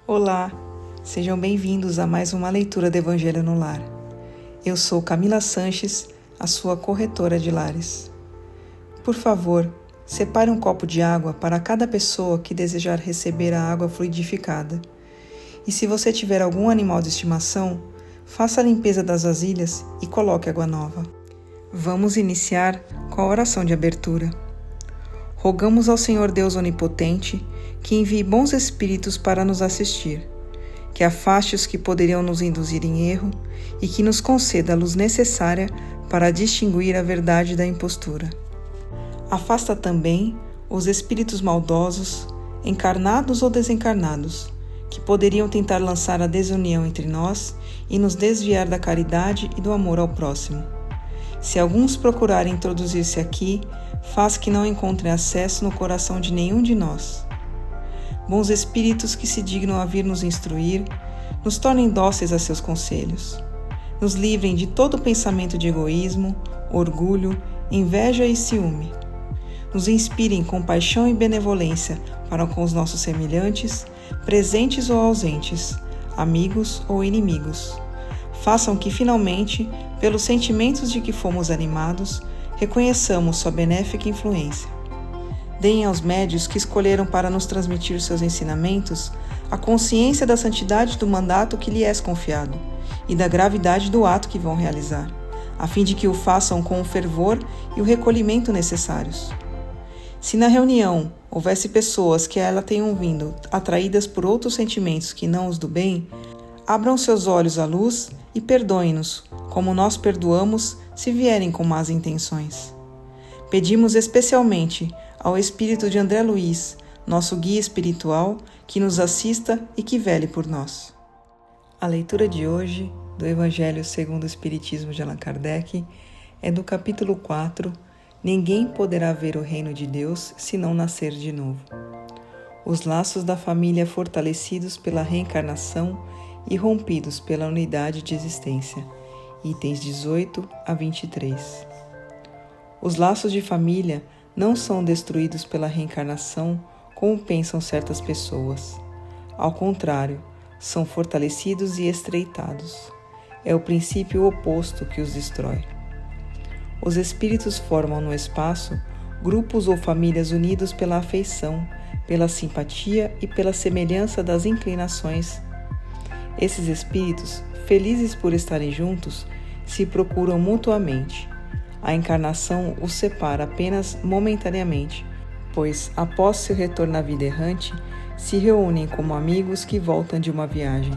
Olá, sejam bem-vindos a mais uma leitura do Evangelho no Lar. Eu sou Camila Sanches, a sua corretora de lares. Por favor, separe um copo de água para cada pessoa que desejar receber a água fluidificada. E se você tiver algum animal de estimação, faça a limpeza das vasilhas e coloque água nova. Vamos iniciar com a oração de abertura. Rogamos ao Senhor Deus Onipotente que envie bons espíritos para nos assistir, que afaste os que poderiam nos induzir em erro e que nos conceda a luz necessária para distinguir a verdade da impostura. Afasta também os espíritos maldosos, encarnados ou desencarnados, que poderiam tentar lançar a desunião entre nós e nos desviar da caridade e do amor ao próximo. Se alguns procurarem introduzir-se aqui, faz que não encontrem acesso no coração de nenhum de nós. Bons espíritos que se dignam a vir nos instruir, nos tornem dóceis a seus conselhos. Nos livrem de todo pensamento de egoísmo, orgulho, inveja e ciúme. Nos inspirem compaixão e benevolência para com os nossos semelhantes, presentes ou ausentes, amigos ou inimigos. Façam que, finalmente, pelos sentimentos de que fomos animados, reconheçamos sua benéfica influência. Deem aos médios que escolheram para nos transmitir seus ensinamentos a consciência da santidade do mandato que lhe é confiado e da gravidade do ato que vão realizar, a fim de que o façam com o fervor e o recolhimento necessários. Se na reunião houvesse pessoas que a ela tenham vindo atraídas por outros sentimentos que não os do bem, abram seus olhos à luz e perdoem-nos, como nós perdoamos se vierem com más intenções. Pedimos especialmente ao espírito de André Luiz, nosso guia espiritual, que nos assista e que vele por nós. A leitura de hoje do Evangelho segundo o Espiritismo de Allan Kardec é do capítulo 4, Ninguém poderá ver o reino de Deus se não nascer de novo. Os laços da família fortalecidos pela reencarnação e rompidos pela unidade de existência. Itens 18 a 23. Os laços de família não são destruídos pela reencarnação como pensam certas pessoas. Ao contrário, são fortalecidos e estreitados. É o princípio oposto que os destrói. Os espíritos formam no espaço grupos ou famílias unidos pela afeição, pela simpatia e pela semelhança das inclinações. Esses espíritos, felizes por estarem juntos, se procuram mutuamente. A encarnação os separa apenas momentaneamente, pois, após seu retorno à vida errante, se reúnem como amigos que voltam de uma viagem.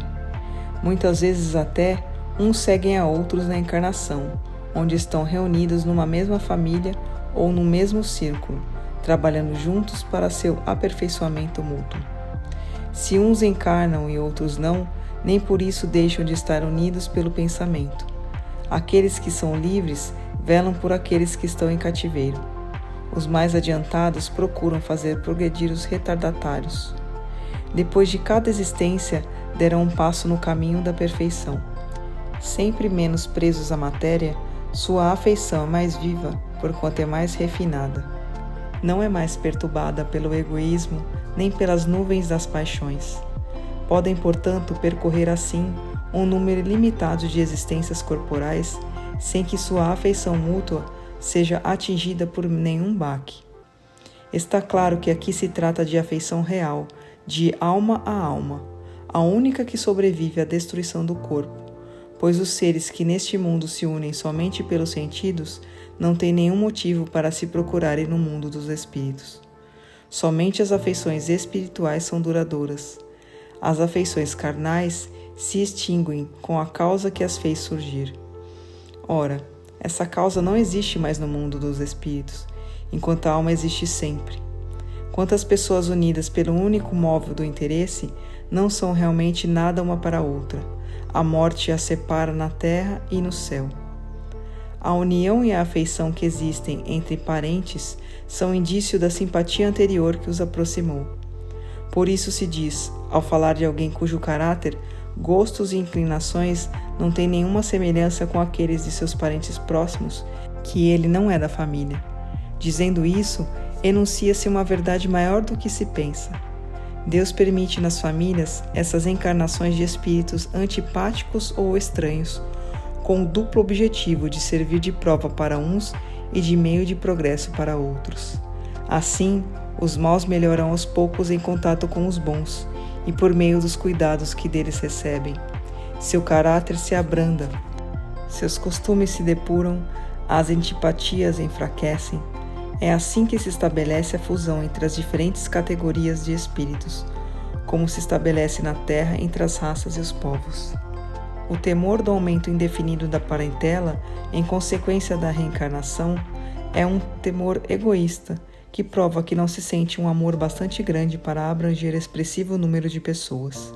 Muitas vezes até, uns seguem a outros na encarnação, onde estão reunidos numa mesma família ou no mesmo círculo, trabalhando juntos para seu aperfeiçoamento mútuo. Se uns encarnam e outros não, nem por isso deixam de estar unidos pelo pensamento. Aqueles que são livres velam por aqueles que estão em cativeiro. Os mais adiantados procuram fazer progredir os retardatários. Depois de cada existência, deram um passo no caminho da perfeição. Sempre menos presos à matéria, sua afeição é mais viva, porquanto é mais refinada. Não é mais perturbada pelo egoísmo, nem pelas nuvens das paixões. Podem, portanto, percorrer assim um número ilimitado de existências corporais, sem que sua afeição mútua seja atingida por nenhum baque. Está claro que aqui se trata de afeição real, de alma a alma, a única que sobrevive à destruição do corpo, pois os seres que neste mundo se unem somente pelos sentidos não têm nenhum motivo para se procurarem no mundo dos espíritos. Somente as afeições espirituais são duradouras. As afeições carnais se extinguem com a causa que as fez surgir. Ora, essa causa não existe mais no mundo dos espíritos, enquanto a alma existe sempre. Quantas pessoas unidas pelo único móvel do interesse não são realmente nada uma para a outra. A morte as separa na terra e no céu. A união e a afeição que existem entre parentes são indício da simpatia anterior que os aproximou. Por isso se diz, ao falar de alguém cujo caráter, gostos e inclinações não têm nenhuma semelhança com aqueles de seus parentes próximos, que ele não é da família. Dizendo isso, enuncia-se uma verdade maior do que se pensa. Deus permite nas famílias essas encarnações de espíritos antipáticos ou estranhos, com o duplo objetivo de servir de prova para uns e de meio de progresso para outros. Assim, os maus melhoram aos poucos em contato com os bons e por meio dos cuidados que deles recebem. Seu caráter se abranda, seus costumes se depuram, as antipatias enfraquecem. É assim que se estabelece a fusão entre as diferentes categorias de espíritos, como se estabelece na Terra entre as raças e os povos. O temor do aumento indefinido da parentela, em consequência da reencarnação, é um temor egoísta, que prova que não se sente um amor bastante grande para abranger expressivo número de pessoas.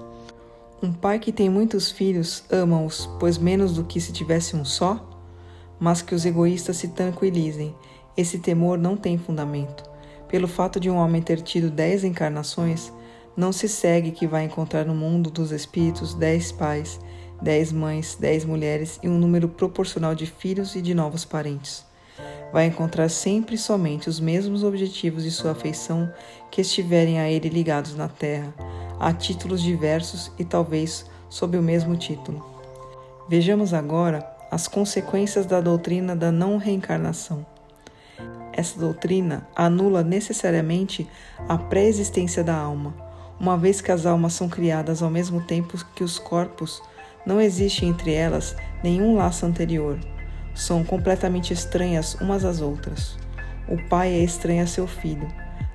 Um pai que tem muitos filhos ama-os, pois menos do que se tivesse um só? Mas que os egoístas se tranquilizem, esse temor não tem fundamento. Pelo fato de um homem ter tido 10 encarnações, não se segue que vai encontrar no mundo dos espíritos 10 pais, 10 mães, 10 mulheres e um número proporcional de filhos e de novos parentes. Vai encontrar sempre e somente os mesmos objetivos de sua afeição que estiverem a ele ligados na Terra, a títulos diversos e talvez sob o mesmo título. Vejamos agora as consequências da doutrina da não reencarnação. Essa doutrina anula necessariamente a pré-existência da alma, uma vez que as almas são criadas ao mesmo tempo que os corpos, não existe entre elas nenhum laço anterior. São completamente estranhas umas às outras. O pai é estranho a seu filho.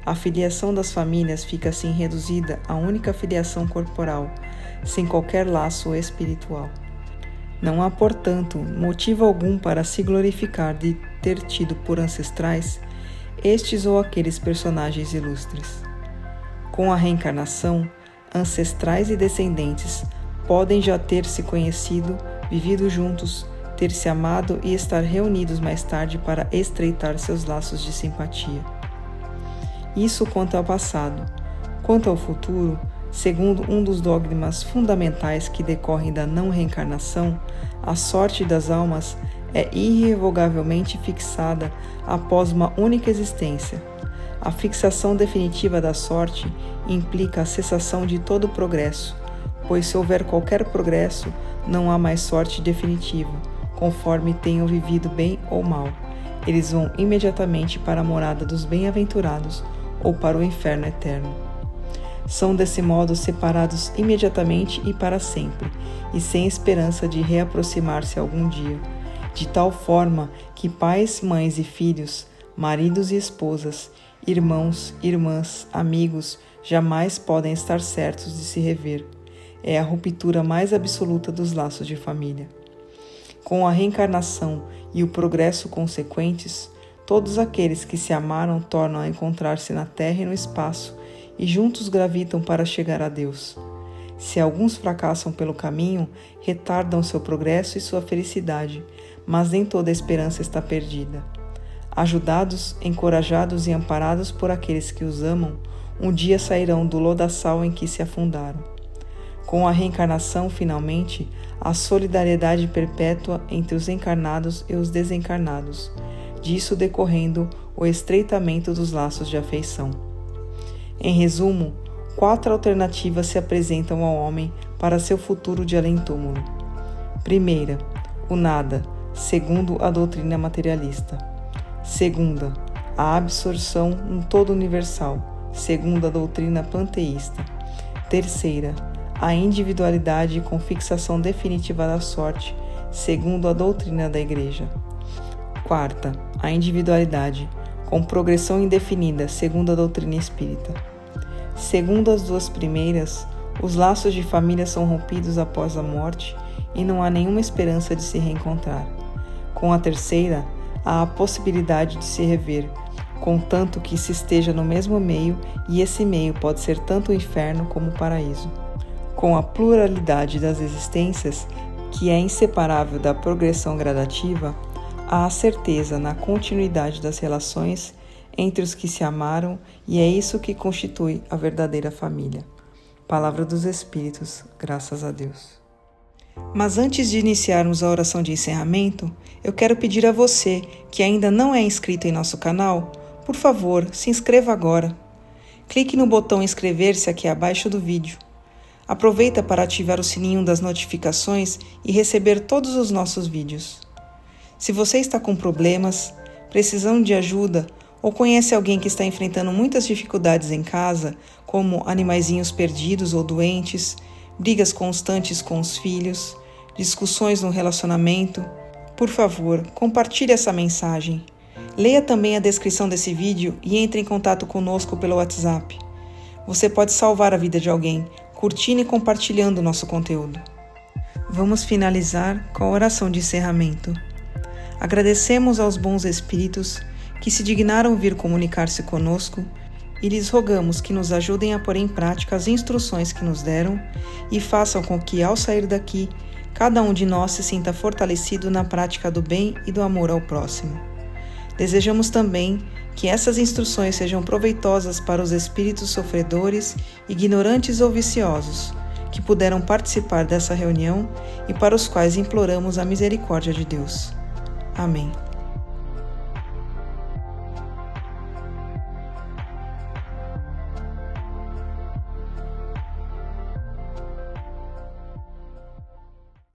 A filiação das famílias fica assim reduzida à única filiação corporal, sem qualquer laço espiritual. Não há, portanto, motivo algum para se glorificar de ter tido por ancestrais estes ou aqueles personagens ilustres. Com a reencarnação, ancestrais e descendentes podem já ter se conhecido, vivido juntos, ter se amado e estar reunidos mais tarde para estreitar seus laços de simpatia. Isso quanto ao passado. Quanto ao futuro, segundo um dos dogmas fundamentais que decorrem da não reencarnação, a sorte das almas é irrevogavelmente fixada após uma única existência. A fixação definitiva da sorte implica a cessação de todo progresso, pois se houver qualquer progresso, não há mais sorte definitiva, conforme tenham vivido bem ou mal. Eles vão imediatamente para a morada dos bem-aventurados ou para o inferno eterno. São desse modo separados imediatamente e para sempre, e sem esperança de reaproximar-se algum dia, de tal forma que pais, mães e filhos, maridos e esposas, irmãos, irmãs, amigos, jamais podem estar certos de se rever. É a ruptura mais absoluta dos laços de família. Com a reencarnação e o progresso consequentes, todos aqueles que se amaram tornam a encontrar-se na terra e no espaço, e juntos gravitam para chegar a Deus. Se alguns fracassam pelo caminho, retardam seu progresso e sua felicidade, mas nem toda a esperança está perdida. Ajudados, encorajados e amparados por aqueles que os amam, um dia sairão do lodaçal em que se afundaram. Com a reencarnação, finalmente, a solidariedade perpétua entre os encarnados e os desencarnados, disso decorrendo o estreitamento dos laços de afeição. Em resumo, 4 alternativas se apresentam ao homem para seu futuro de além-túmulo. Primeira, o nada, segundo a doutrina materialista. Segunda, a absorção no todo universal, segundo a doutrina panteísta. Terceira, a individualidade com fixação definitiva da sorte, segundo a doutrina da Igreja. Quarta, a individualidade, com progressão indefinida, segundo a doutrina espírita. Segundo as 2 primeiras, os laços de família são rompidos após a morte e não há nenhuma esperança de se reencontrar. Com a terceira, há a possibilidade de se rever, contanto que se esteja no mesmo meio, e esse meio pode ser tanto o inferno como o paraíso. Com a pluralidade das existências, que é inseparável da progressão gradativa, há a certeza na continuidade das relações entre os que se amaram, e é isso que constitui a verdadeira família. Palavra dos Espíritos, graças a Deus. Mas antes de iniciarmos a oração de encerramento, eu quero pedir a você, que ainda não é inscrito em nosso canal, por favor, se inscreva agora. clique no botão inscrever-se aqui abaixo do vídeo. Aproveita para ativar o sininho das notificações e receber todos os nossos vídeos. Se você está com problemas, precisando de ajuda ou conhece alguém que está enfrentando muitas dificuldades em casa, como animaizinhos perdidos ou doentes, brigas constantes com os filhos, discussões no relacionamento, por favor, compartilhe essa mensagem. Leia também a descrição desse vídeo e entre em contato conosco pelo WhatsApp. Você pode salvar a vida de alguém, curtindo e compartilhando o nosso conteúdo. Vamos finalizar com a oração de encerramento. Agradecemos aos bons espíritos que se dignaram vir comunicar-se conosco e lhes rogamos que nos ajudem a pôr em prática as instruções que nos deram e façam com que, ao sair daqui, cada um de nós se sinta fortalecido na prática do bem e do amor ao próximo. Desejamos também que essas instruções sejam proveitosas para os espíritos sofredores, ignorantes ou viciosos, que puderam participar dessa reunião e para os quais imploramos a misericórdia de Deus. Amém.